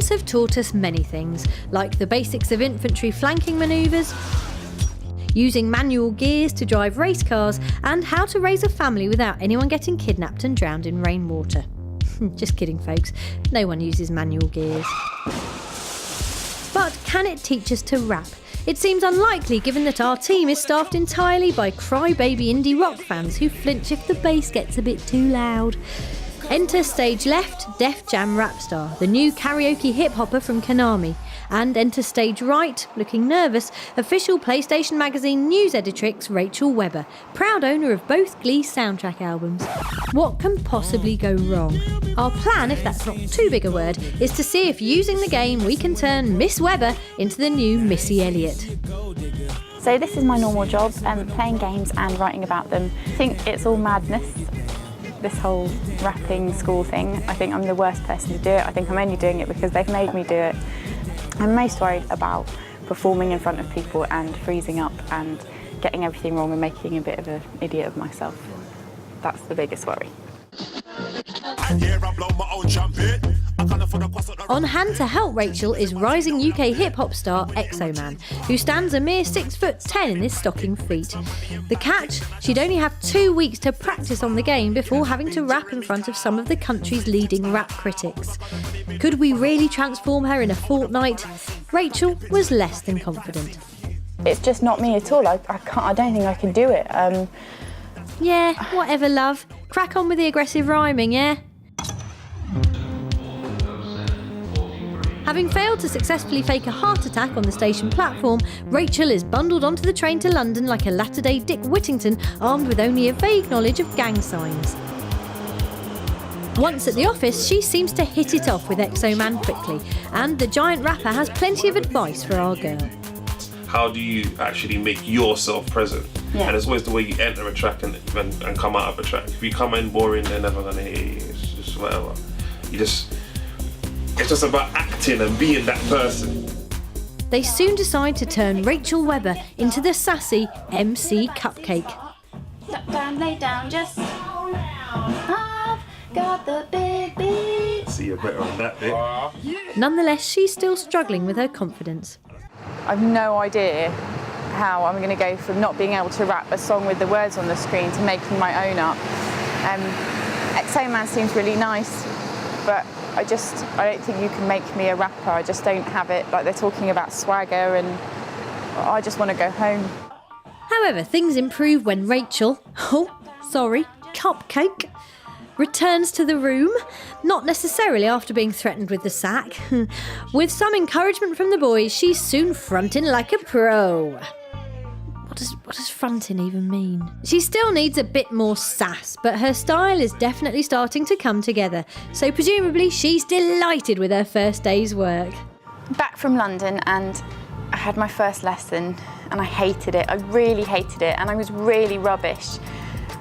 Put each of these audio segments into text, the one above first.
Games have taught us many things, like the basics of infantry flanking manoeuvres, using manual gears to drive race cars, and how to raise a family without anyone getting kidnapped and drowned in rainwater. Just kidding, folks. No one uses manual gears. But can it teach us to rap? It seems unlikely given that our team is staffed entirely by crybaby indie rock fans who flinch if the bass gets a bit too loud. Enter stage left, Def Jam Rapstar, the new karaoke hip-hopper from Konami. And enter stage right, looking nervous, official PlayStation Magazine news editrix Rachel Webber, proud owner of both Glee soundtrack albums. What can possibly go wrong? Our plan, if that's not too big a word, is to see if using the game we can turn Miss Webber into the new Missy Elliott. So this is my normal job, playing games and writing about them. I think it's all madness, this whole rapping school thing. I think I'm the worst person to do it. I think I'm only doing it because they've made me do it. I'm most worried about performing in front of people and freezing up and getting everything wrong and making a bit of an idiot of myself. That's the biggest worry. On hand to help Rachel is rising UK hip-hop star Exoman, who stands a mere 6'10" in his stocking feet. The catch? She'd only have 2 weeks to practice on the game before having to rap in front of some of the country's leading rap critics. Could we really transform her in a fortnight? Rachel was less than confident. It's just not me at all. I don't think I can do it. Yeah, whatever, love. Crack on with the aggressive rhyming, yeah? Having failed to successfully fake a heart attack on the station platform, Rachel is bundled onto the train to London like a latter-day Dick Whittington, armed with only a vague knowledge of gang signs. Once at the office, she seems to hit it off with Exoman quickly, and the giant rapper has plenty of advice for our girl. How do you actually make yourself present? Yeah. And it's always the way you enter a track and come out of a track. If you come in boring, they're never gonna hear you. It's just whatever. It's just about acting and being that person. They soon decide to turn Rachel Webber into the sassy MC Cupcake. Stop down, lay down, just I've got the big beat. See, you're better on that bit. Nonetheless, she's still struggling with her confidence. I've no idea how I'm going to go from not being able to rap a song with the words on the screen to making my own up. Exoman seems really nice, but I don't think you can make me a rapper. I just don't have it. Like, they're talking about swagger and I just want to go home. However, things improve when Rachel, Cupcake, returns to the room, not necessarily after being threatened with the sack. With some encouragement from the boys, she's soon fronting like a pro. What does fronting even mean? She still needs a bit more sass, but her style is definitely starting to come together, so presumably she's delighted with her first day's work. Back from London, and I had my first lesson and I hated it. I really hated it, and I was really rubbish.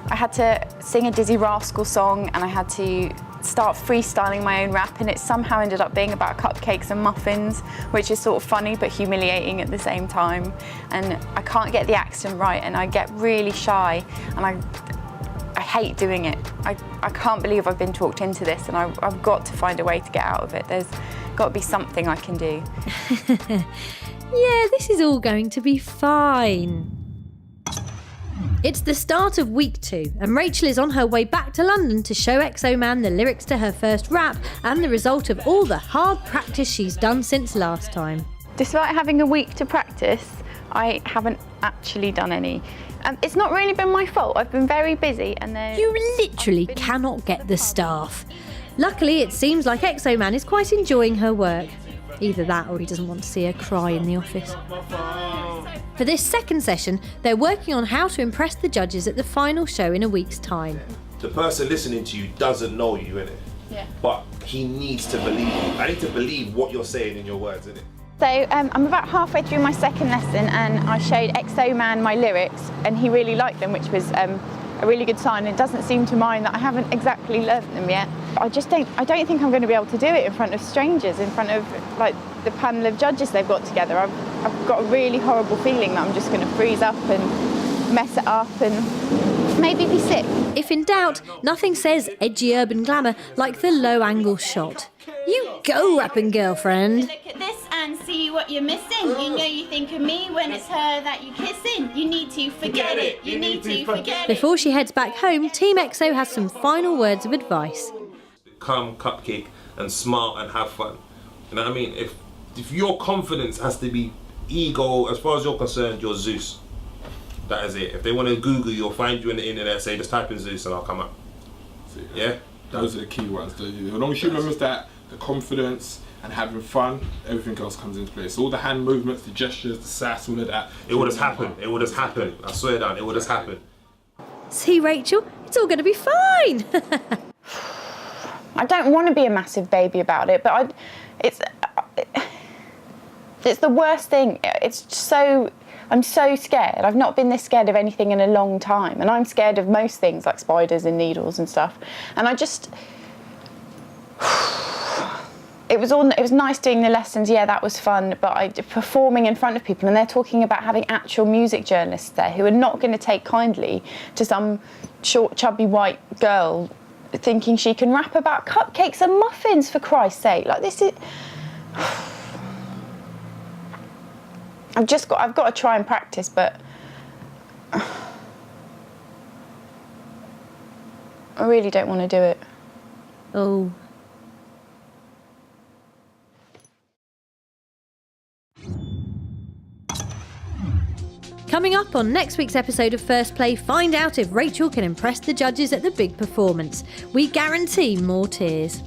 I had to sing a Dizzy Rascal song and I had to start freestyling my own rap, and it somehow ended up being about cupcakes and muffins, which is sort of funny but humiliating at the same time. And I can't get the accent right and I get really shy, and I hate doing it. I can't believe I've been talked into this, and I've got to find a way to get out of it. There's got to be something I can do. Yeah, this is all going to be fine. It's the start of week 2, and Rachel is on her way back to London to show Exoman the lyrics to her first rap and the result of all the hard practice she's done since last time. Despite having a week to practice, I haven't actually done any. It's not really been my fault. I've been very busy, and then You literally cannot get the staff. Luckily, it seems like Exoman is quite enjoying her work. Either that or he doesn't want to see her cry in the office. For this second session, they're working on how to impress the judges at the final show in a week's time. The person listening to you doesn't know you, innit? Yeah. But he needs to believe you. I need to believe what you're saying in your words, innit? So I'm about halfway through my second lesson, and I showed Exoman my lyrics, and he really liked them, which was a really good sign. It doesn't seem to mind that I haven't exactly learnt them yet. I don't think I'm going to be able to do it in front of strangers, in front of like the panel of judges they've got together. I've got a really horrible feeling that I'm just going to freeze up and mess it up and maybe be sick. If in doubt, nothing says edgy urban glamour like the low-angle shot. You go, rapping girlfriend. Look at this and see what you're missing. You know you think of me when it's her that you're kissing. You need to forget it. You need to forget it. Before she heads back home, Team EXO has some final words of advice. Calm, cupcake, and smart and have fun. You know what I mean? If your confidence has to be ego, as far as you're concerned, you're Zeus. That is it. If they want to Google you or find you in the internet, say just type in Zeus and I'll come up. Yeah? Those are the key ones. As long as she remembers that, the confidence and having fun, everything else comes into place. All the hand movements, the gestures, the sass, all of that. It would just happen. It would just happen. I swear down, it would just happen. See, Rachel, it's all going to be fine. I don't want to be a massive baby about it, but it's the worst thing. I'm so scared. I've not been this scared of anything in a long time, and I'm scared of most things like spiders and needles and stuff. And it was nice doing the lessons. Yeah, that was fun. But performing in front of people, and they're talking about having actual music journalists there who are not going to take kindly to some short, chubby white girl thinking she can rap about cupcakes and muffins, for Christ's sake. Like, this is. I've got to try and practice, but I really don't want to do it. Oh. Coming up on next week's episode of First Play, find out if Rachel can impress the judges at the big performance. We guarantee more tears.